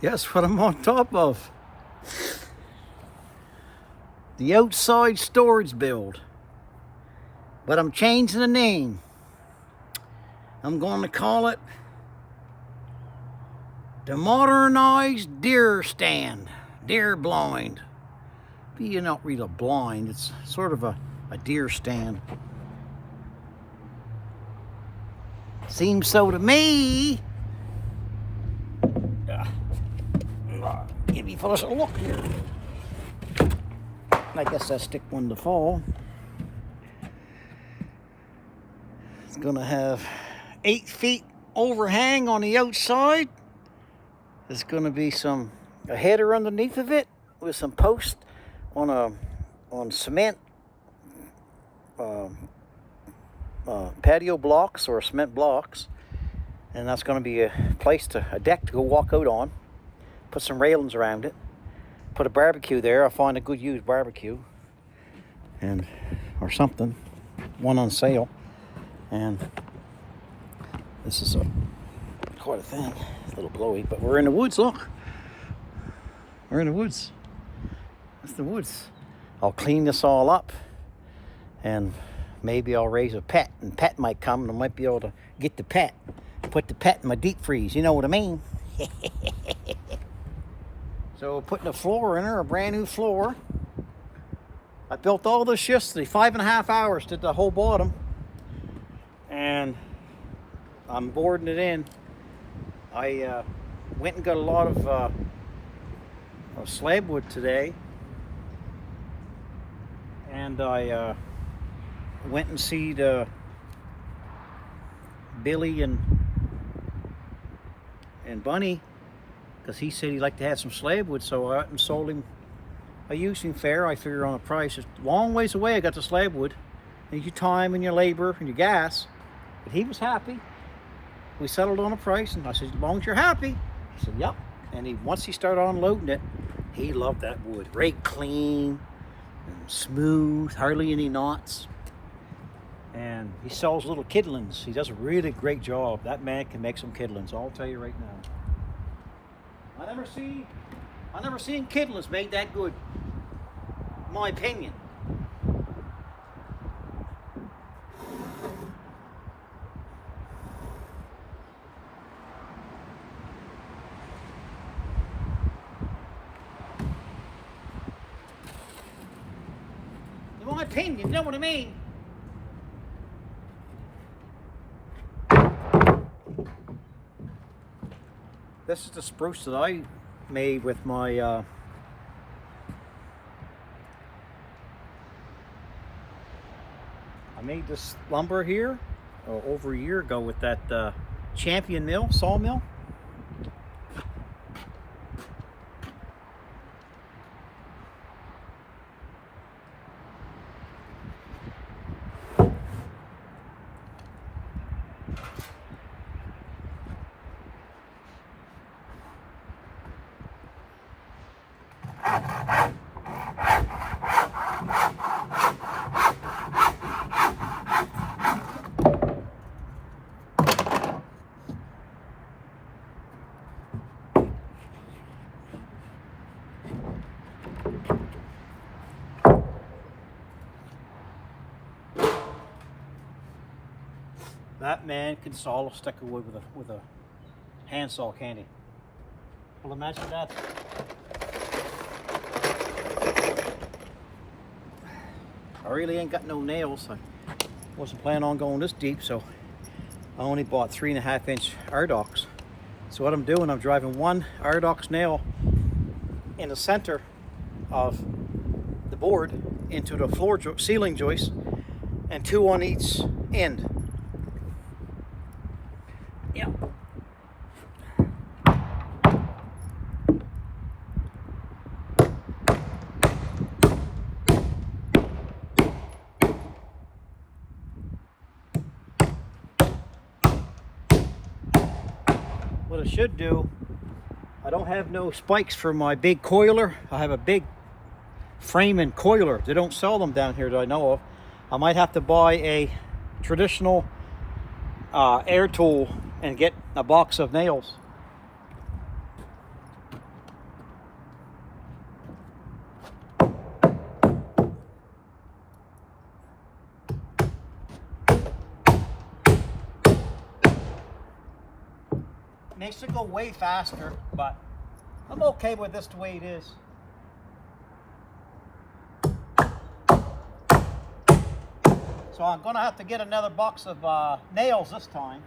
Guess what I'm on top of? The outside storage build. But I'm changing the name. I'm going to call it the modernized deer stand. Deer blind. But you're not really blind. It's sort of a deer stand. Seems so to me. Give you fellas a look here. I guess I stick one to fall. It's gonna have 8 feet overhang on the outside. There's gonna be a header underneath of it with some posts on cement patio blocks or cement blocks, and that's gonna be a deck to go walk out on. Put some railings around it. Put a barbecue there. I'll find a good used barbecue or something. One on sale. And this is quite a thing. It's a little blowy, but we're in the woods, look. We're in the woods. That's the woods. I'll clean this all up and maybe I'll raise a pet, and pet might come and I might be able to get the pet. Put the pet in my deep freeze, you know what I mean? So putting a floor in her, a brand new floor. I built all this yesterday, 5.5 hours, did the whole bottom. And I'm boarding it in. I went and got a lot of slab wood today. And I went and see Billy and Bunny, because he said he'd like to have some slab wood, so I went and sold him. I used him fair. I figure on a price. It's a long ways away. I got the slab wood. And your time and your labor and your gas. But he was happy. We settled on a price, and I said, as long as you're happy. He said, yep. And once he started unloading it, he loved that wood. Rake clean, and smooth, hardly any knots. And he sells little kidlings. He does a really great job. That man can make some kidlings, I'll tell you right now. I never seen kidlings made that good, in my opinion. In my opinion, you know what I mean? This is the spruce that I made with my I made this lumber here over a year ago with that Champion sawmill. That man can saw a stick of wood with a handsaw, can't he? Well, imagine that. I really ain't got no nails. I wasn't planning on going this deep, so I only bought 3.5-inch Ardocs. So what I'm doing, I'm driving one Ardocs nail in the center of the board into the ceiling joist, and 2 on each end. Yeah. What I should do, I don't have no spikes for my big coiler. I have a big framing coiler. They don't sell them down here that I know of. I might have to buy a traditional air tool and get a box of nails. Makes it go way faster, but I'm okay with this the way it is. So I'm gonna have to get another box of nails this time.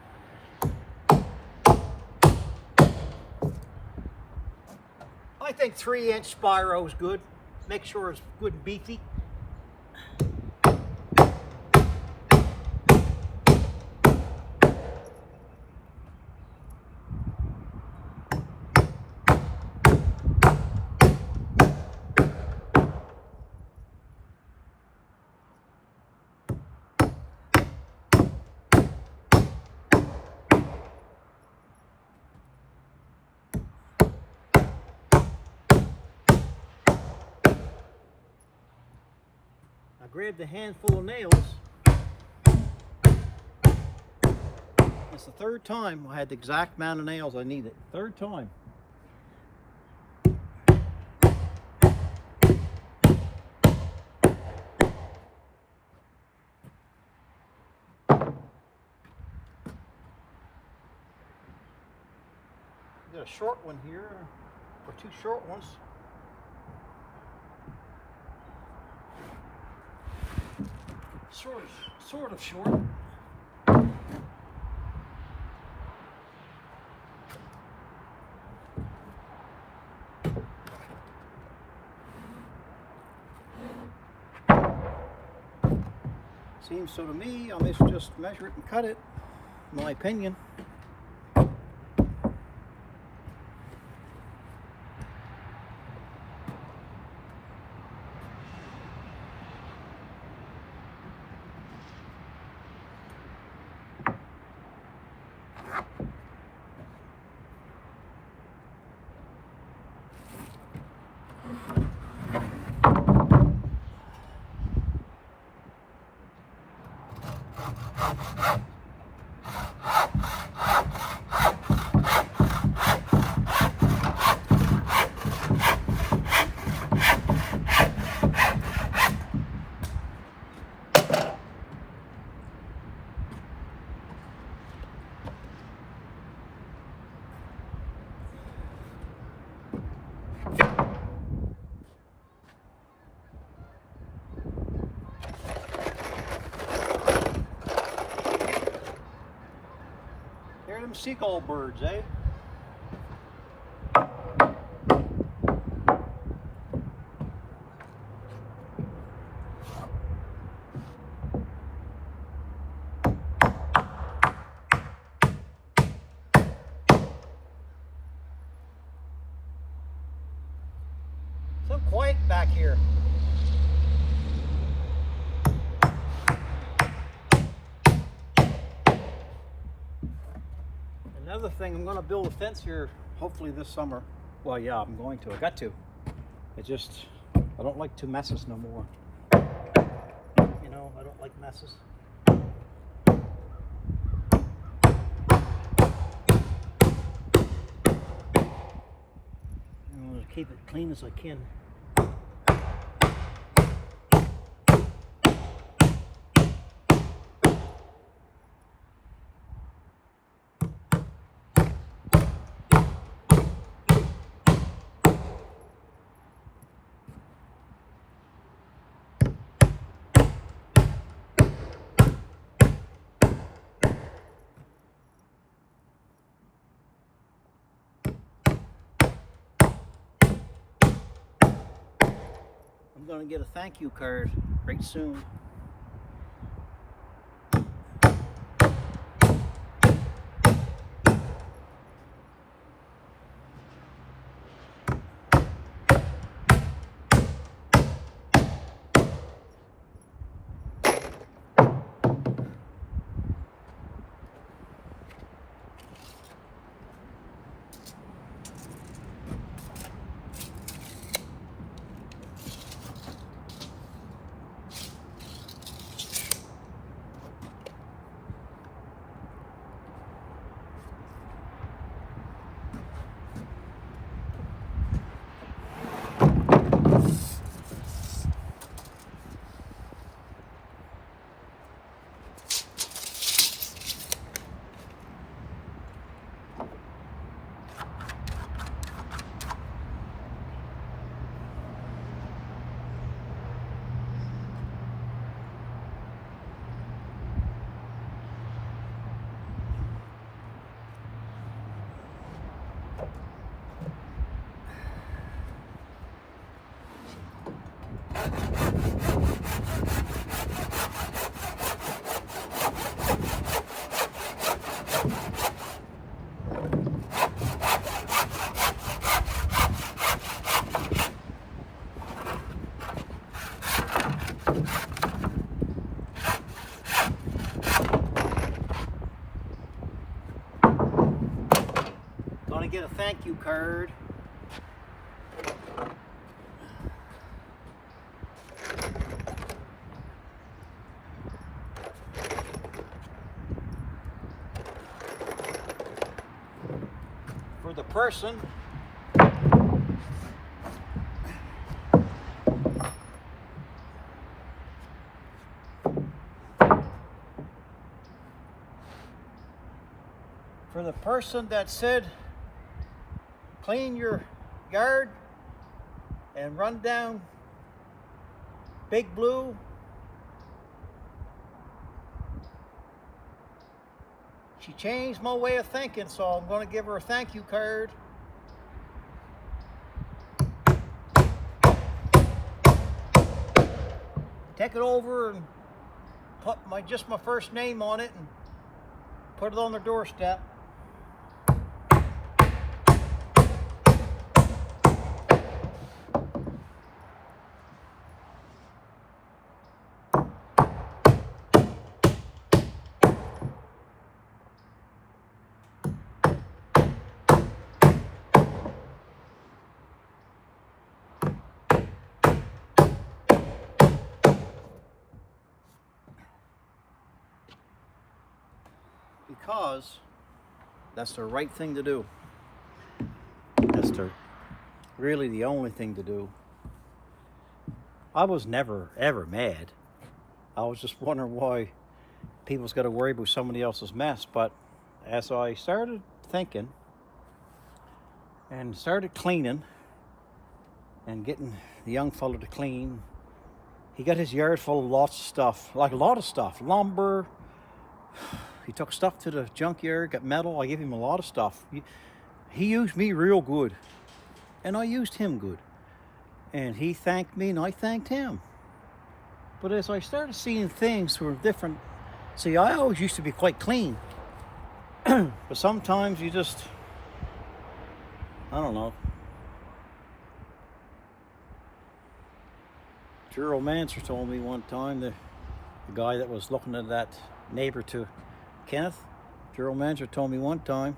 I think 3-inch Spyro is good. Make sure it's good and beefy. I grabbed a handful of nails. It's the third time I had the exact amount of nails I needed. Third time. Got a short one here, or two short ones. Sort of short. Seems so to me. I'll just measure it and cut it, in my opinion. They're them seagull birds, eh? So quiet back here. Another thing, I'm going to build a fence here hopefully this summer. Well, yeah, I'm going to. I got to. I don't like two messes no more. You know, I don't like messes. I'm going to keep it clean as I can. I'm going to get a thank you card right soon. Gonna get a thank you card. For the person that said clean your yard and run down Big Blue. She changed my way of thinking, so I'm going to give her a thank you card. Take it over and put just my first name on it and put it on their doorstep. Because that's the right thing to do. That's really the only thing to do. I was never ever mad. I was just wondering why people's got to worry about somebody else's mess. But as I started thinking and started cleaning and getting the young fella to clean, he got his yard full of lots of stuff, like a lot of stuff, lumber. He took stuff to the junkyard, got metal. I gave him a lot of stuff. He used me real good, and I used him good. And he thanked me, and I thanked him. But as I started seeing things were different, see, I always used to be quite clean. But sometimes you just, I don't know. Gerald Manser told me one time, the guy that was looking at that neighbor to Kenneth, Gerald Manser told me one time,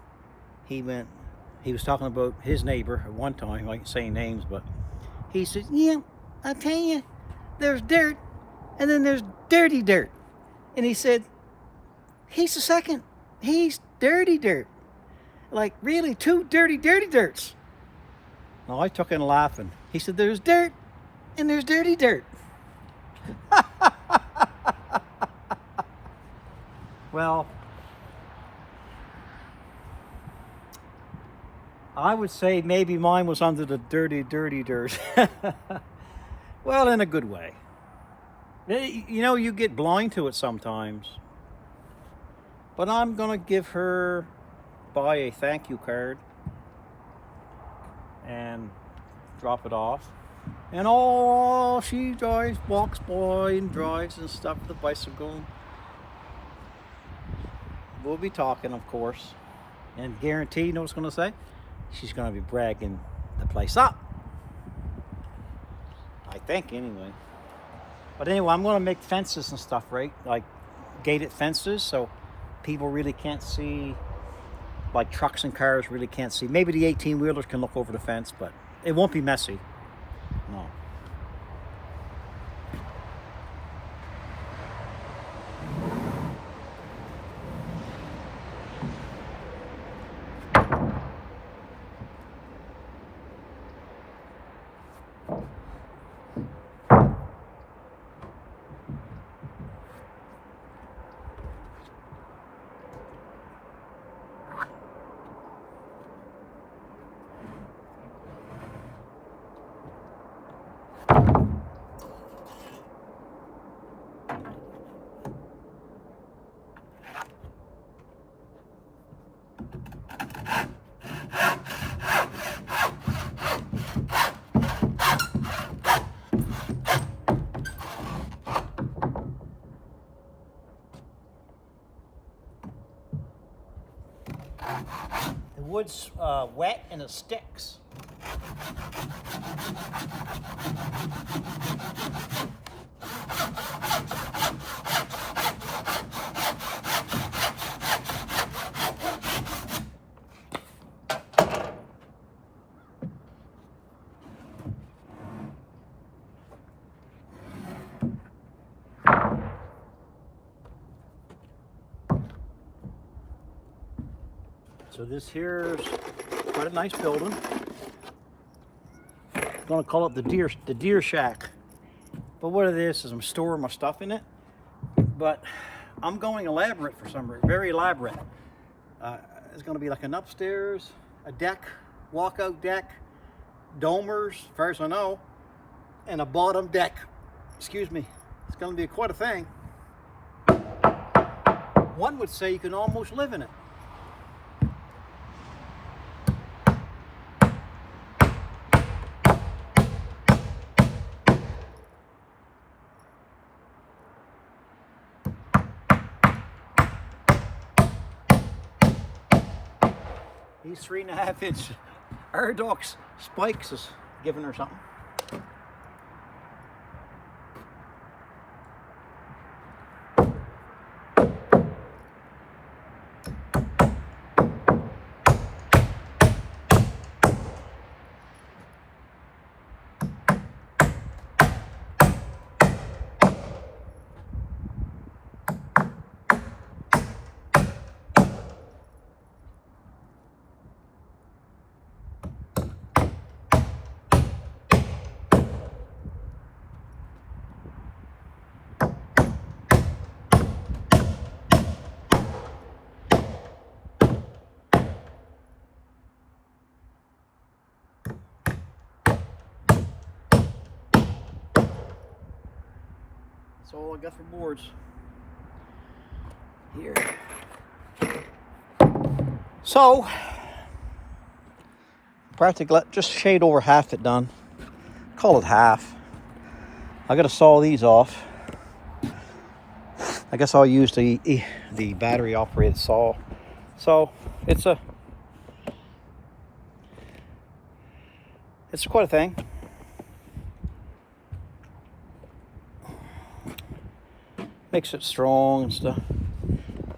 he was talking about his neighbor at one time, I ain't saying names, but he said, yeah, I tell you, there's dirt, and then there's dirty dirt. And he said, he's the second. He's dirty dirt. Like, really, two dirty dirts. Well, I took in laughing. He said, there's dirt, and there's dirty dirt. Well, I would say maybe mine was under the dirty dirt. Well, in a good way. You know, you get blind to it sometimes. But I'm going to give her a thank you card and drop it off. And she walks by and drives and stuff with the bicycle. We'll be talking, of course. And guarantee, you know what it's going to say? She's going to be bragging the place up. I think, anyway. But anyway, I'm going to make fences and stuff, right? Like gated fences, so people really can't see, like trucks and cars really can't see. Maybe the 18-wheelers can look over the fence, but it won't be messy. No. The wood's wet and it sticks. So this here's quite a nice building. I'm gonna call it the deer shack. But what it is I'm storing my stuff in it. But I'm going elaborate for some reason, very elaborate. It's gonna be like an upstairs, a deck, walkout deck, dormers, as far as I know, and a bottom deck. Excuse me. It's gonna be quite a thing. One would say you can almost live in it. These 3.5-inch Aradox spikes is giving her something. That's all I got for boards here. So, practically just shade over half it done. Call it half. I gotta saw these off. I guess I'll use the battery operated saw. So it's quite a thing. Makes it strong and stuff.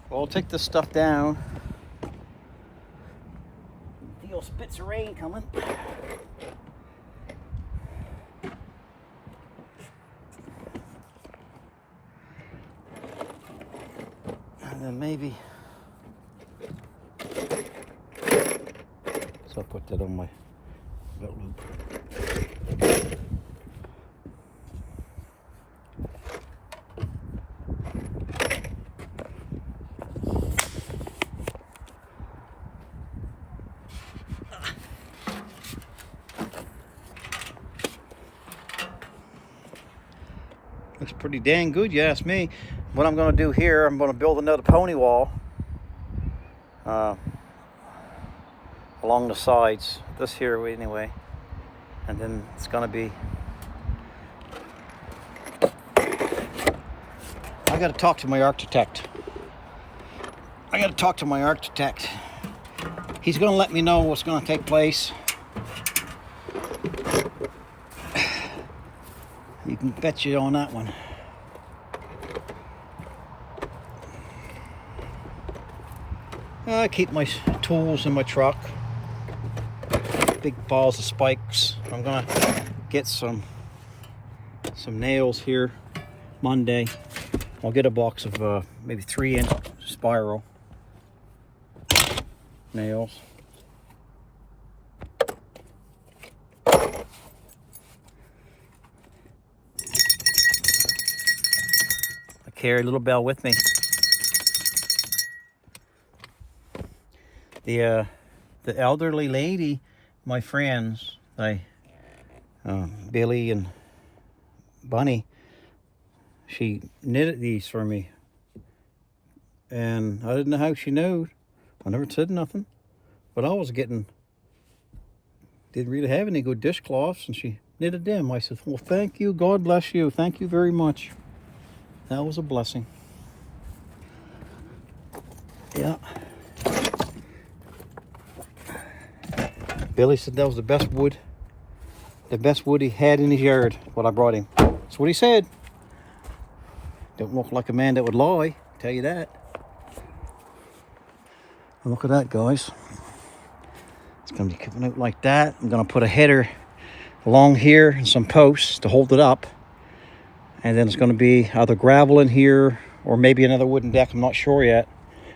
Well, I'll take this stuff down. Feel spits of rain coming. And then maybe. So I'll put that on my belt loop. Looks pretty dang good, you ask me. What I'm going to do here, I'm going to build another pony wall along the sides. This here anyway. And then it's going to be... I got to talk to my architect. He's going to let me know what's going to take place. You can bet you on that one. I keep my tools in my truck. Big balls of spikes. I'm gonna get some nails here Monday. I'll get a box of maybe 3-inch spiral nails. Carry a little bell with me. The elderly lady, my friends, Billy and Bunny, she knitted these for me, and I didn't know how she knew. I never said nothing, but I was didn't really have any good dishcloths, and she knitted them. I said, "Well, thank you. God bless you. Thank you very much." That was a blessing. Yeah. Billy said that was the best wood he had in his yard, what I brought him. That's what he said. Don't look like a man that would lie, I'll tell you that. And look at that, guys. It's going to be coming out like that. I'm going to put a header along here and some posts to hold it up. And then it's going to be either gravel in here or maybe another wooden deck. I'm not sure yet.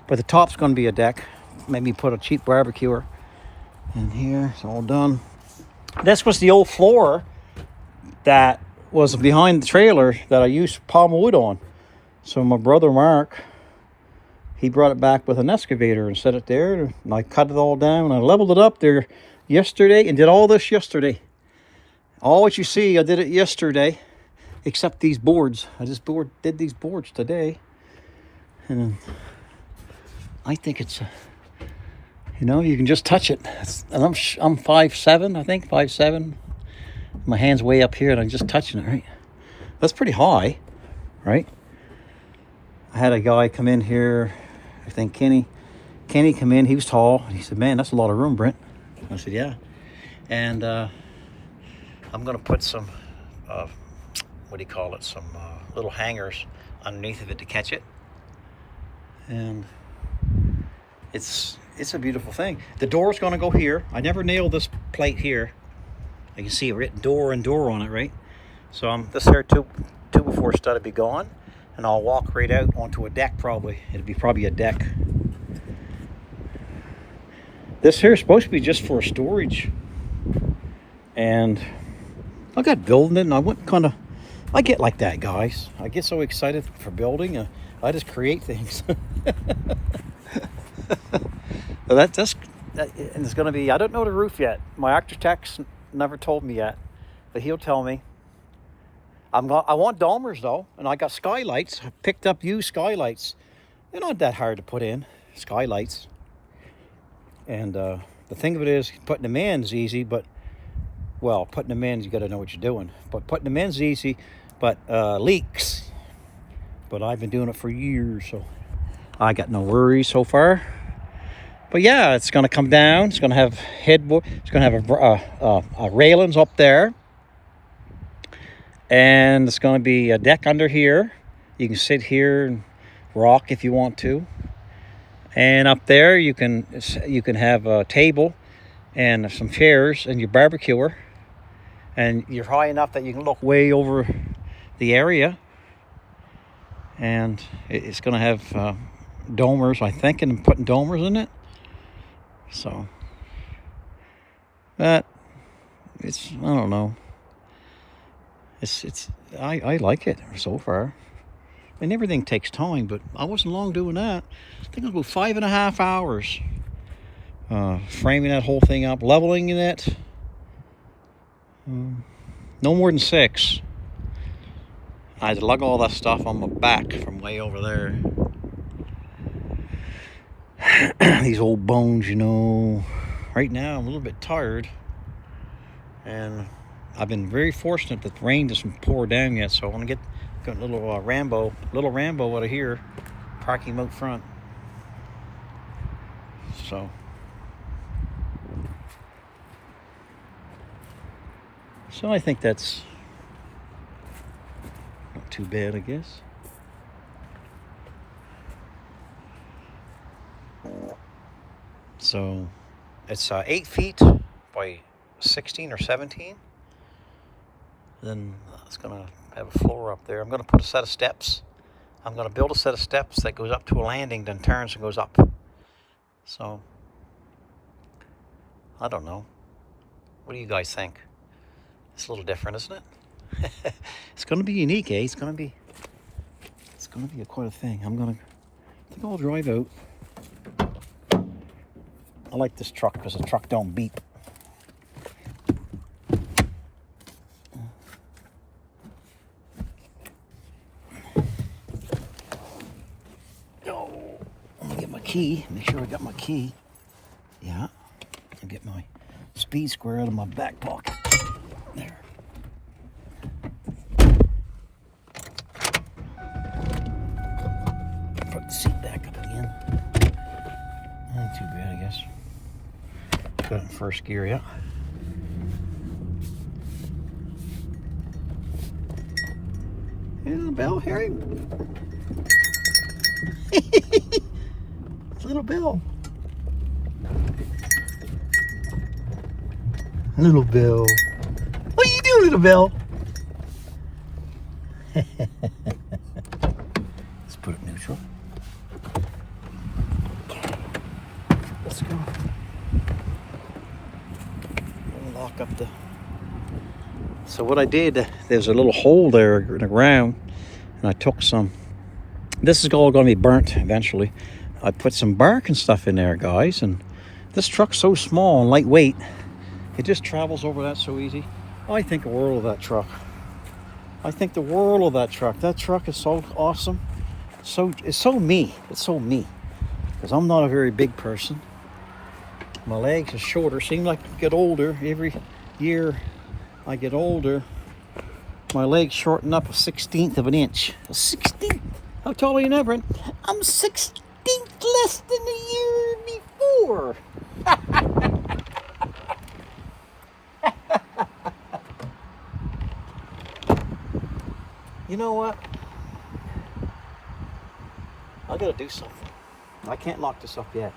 But the top's going to be a deck. Maybe put a cheap barbecuer in here. It's all done. This was the old floor that was behind the trailer that I used palm wood on. So my brother Mark, he brought it back with an excavator and set it there. And I cut it all down. I leveled it up there yesterday and did all this yesterday. All what you see, I did it yesterday, except these boards. I just did these boards today. And I think it's, you know, you can just touch it. And I'm 5'7", I think, 5'7". My hand's way up here and I'm just touching it, right? That's pretty high, right? I had a guy come in here, I think Kenny come in, he was tall. And he said, man, that's a lot of room, Brent. I said, yeah. And I'm going to put some, what do you call it, some little hangers underneath of it to catch it. And it's a beautiful thing. The door's going to go here. I never nailed this plate here. You can see written door and door on it, right? So this here 2x4 stud will be gone, and I'll walk right out onto a deck probably. It'll be probably a deck. This here is supposed to be just for storage. And I got building it, and I get like that, guys. I get so excited for building. I just create things. And it's going to be, I don't know the roof yet. My architect's never told me yet, but he'll tell me. I want dormers though, and I got skylights. I picked up used skylights. They're not that hard to put in, skylights. And the thing of it is, putting them in is easy, but, well, putting them in, you got to know what you're doing. But putting them in is easy, but leaks. But I've been doing it for years, so I got no worries so far. But yeah, it's going to come down. It's going to have headboard. It's going to have railings up there. And it's going to be a deck under here. You can sit here and rock if you want to. And up there, you can have a table and some chairs and your barbecuer. And you're high enough that you can look way over the area. And it's going to have dormers, I think, and I'm putting dormers in it. So, that, I don't know. I like it so far. And everything takes time, but I wasn't long doing that. I think it was about 5.5 hours. Framing that whole thing up, leveling it. No more than 6. I had to lug all that stuff on my back from way over there. These old bones, you know. Right now, I'm a little bit tired. And I've been very fortunate that the rain doesn't pour down yet. So I want to get a little Rambo out of here. Parking him out front. So I think that's not too bad, I guess. So it's 8 feet by 16 or 17. Then it's going to have a floor up there. I'm going to put a set of steps. I'm going to build a set of steps that goes up to a landing, then turns and goes up. So I don't know. What do you guys think? It's a little different, isn't it? It's going to be unique, eh? It's going to be quite a thing. I think I'll drive out. I like this truck because the truck don't beep. Oh, I'm gonna get my key. Make sure I got my key. Yeah. I'll get my speed square out of my back pocket. There. Put the seat back up again. Not too bad, I guess. got it in first gear yet. Hey, little Bill, Harry. Little Bill. Little Bill. What are you doing, little Bill? Let's put it neutral. Okay. Let's go. We'll lock up the... So what I did, there's a little hole there in the ground, and I took some... This is all going to be burnt eventually. I put some bark and stuff in there, guys, and this truck's so small and lightweight, it just travels over that so easy. I think the world of that truck. I think the world of that truck. That truck is so awesome. It's so me. It's so me. Because I'm not a very big person. My legs are shorter. Seem like I get older. Every year I get older, my legs shorten up a 1/16 of an inch. A 16th? How tall are you now, Brent? I'm 16th less than the year before. You know what? I gotta do something. I can't lock this up yet.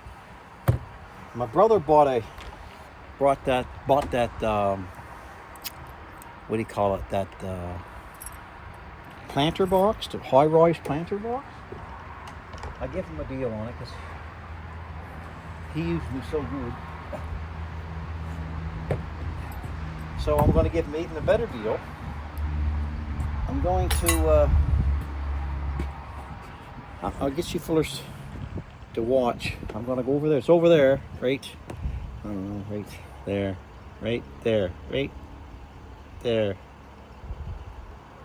My brother bought that what do you call it? That planter box, the high-rise planter box. I gave him a deal on it because he used me so good. So I'm going to give him even a better deal. I'm going to, I'll get you fellers to watch. I'm going to go over there. It's over there, right? I don't know, right there, right there, right there.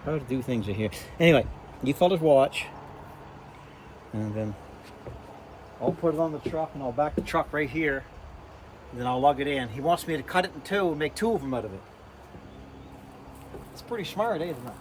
How to do things in here. Anyway, you fellas watch. And then I'll put it on the truck and I'll back the truck right here. And then I'll lug it in. He wants me to cut it in two and make two of them out of it. It's pretty smart, isn't it?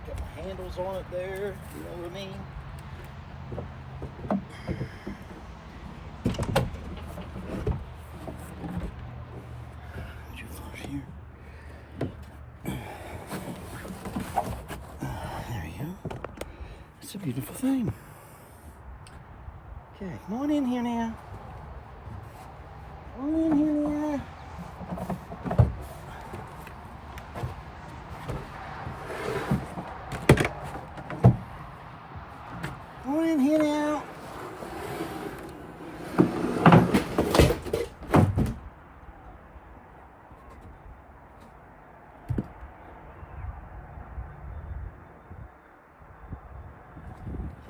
Got my handles on it there, you know what I mean? Put your flush here. There you go. It's a beautiful thing. Okay, come on in here now. Come on in here now. Come on in here now.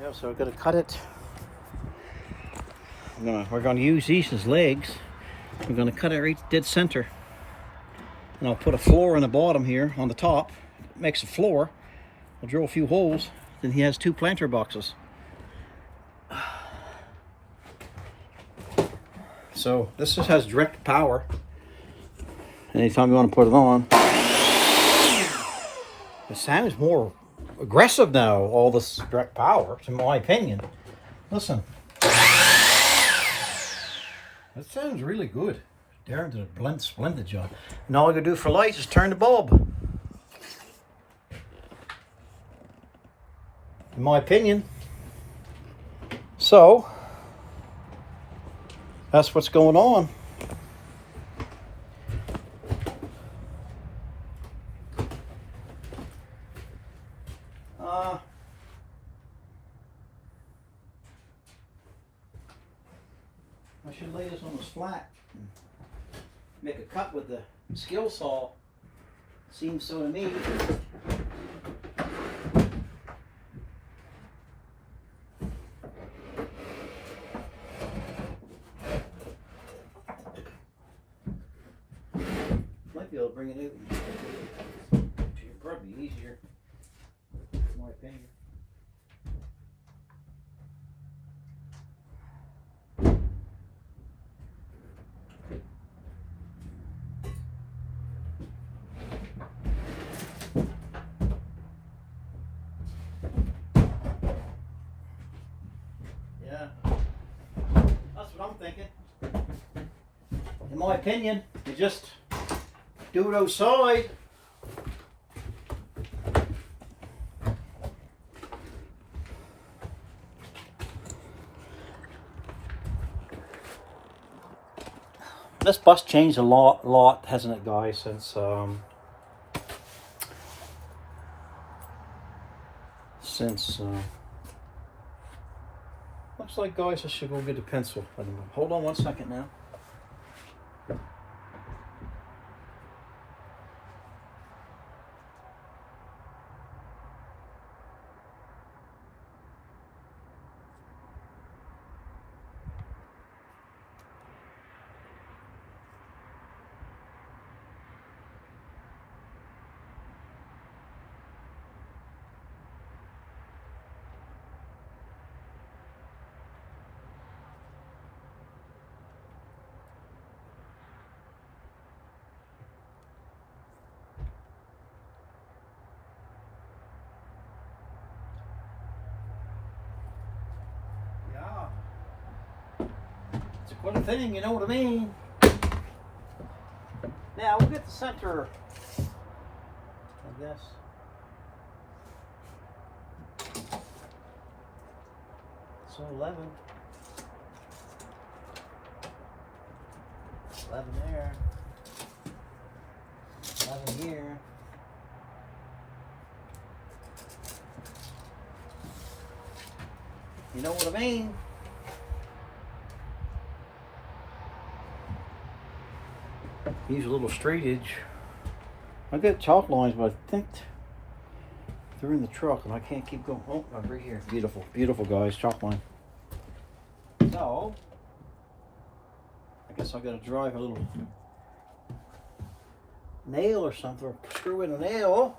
Yeah, so I've got to cut it. We're going to use these as legs. We're going to cut it right dead center. And I'll put a floor in the bottom here on the top. It makes a floor. I'll drill a few holes. Then he has 2 planter boxes. So this just has direct power. Anytime you want to put it on. It sounds more aggressive now, all this direct power, in my opinion. Listen. That sounds really good. Darren did a splendid job. And all I gotta do for lights is turn the bulb. In my opinion. So, that's what's going on. I should lay this almost flat and make a cut with the skill saw. Seems so to me. Might be able to bring it out. It'd probably be easier, in my opinion. Yeah, that's what I'm thinking. In my opinion, you just do it outside. This bus changed a lot, hasn't it, guys? Since looks like, guys, I should go get a pencil. Hold on 1 second now. It's quite a thing, you know what I mean? Now we'll get the center, I guess. So 11 there, 11 here. You know what I mean? Use a little straight edge. I got chalk lines, but I think they're in the truck and I can't keep going. Oh, I'm right here. Beautiful, beautiful, guys. Chalk line. So, I guess I gotta drive a little nail or something, or screw in a nail,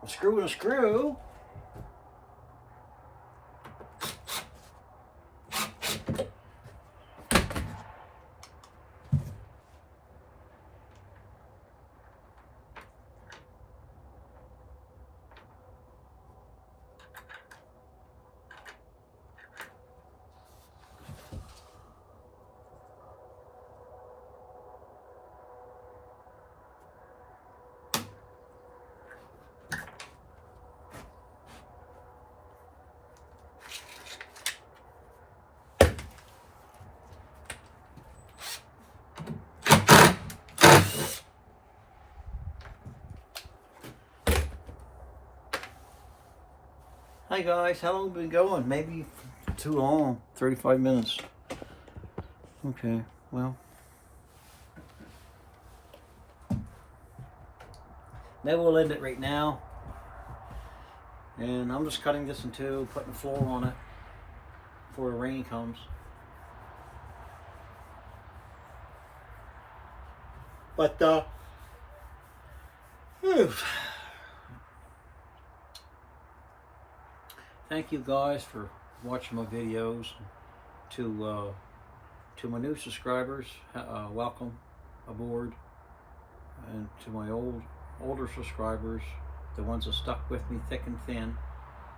a screw in a screw. Hi guys, how long have we been going? Maybe too long, 35 minutes. Okay, well. Maybe we'll end it right now. And I'm just cutting this in two, putting the floor on it before the rain comes. But, thank you guys for watching my videos. To my new subscribers, welcome aboard. And to my older subscribers, the ones that stuck with me thick and thin,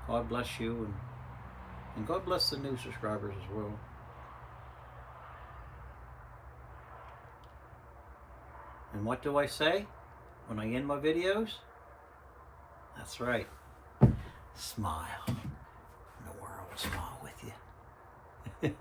God bless you, and God bless the new subscribers as well. And what do I say when I end my videos? That's right. Smile. And the world will smile with you.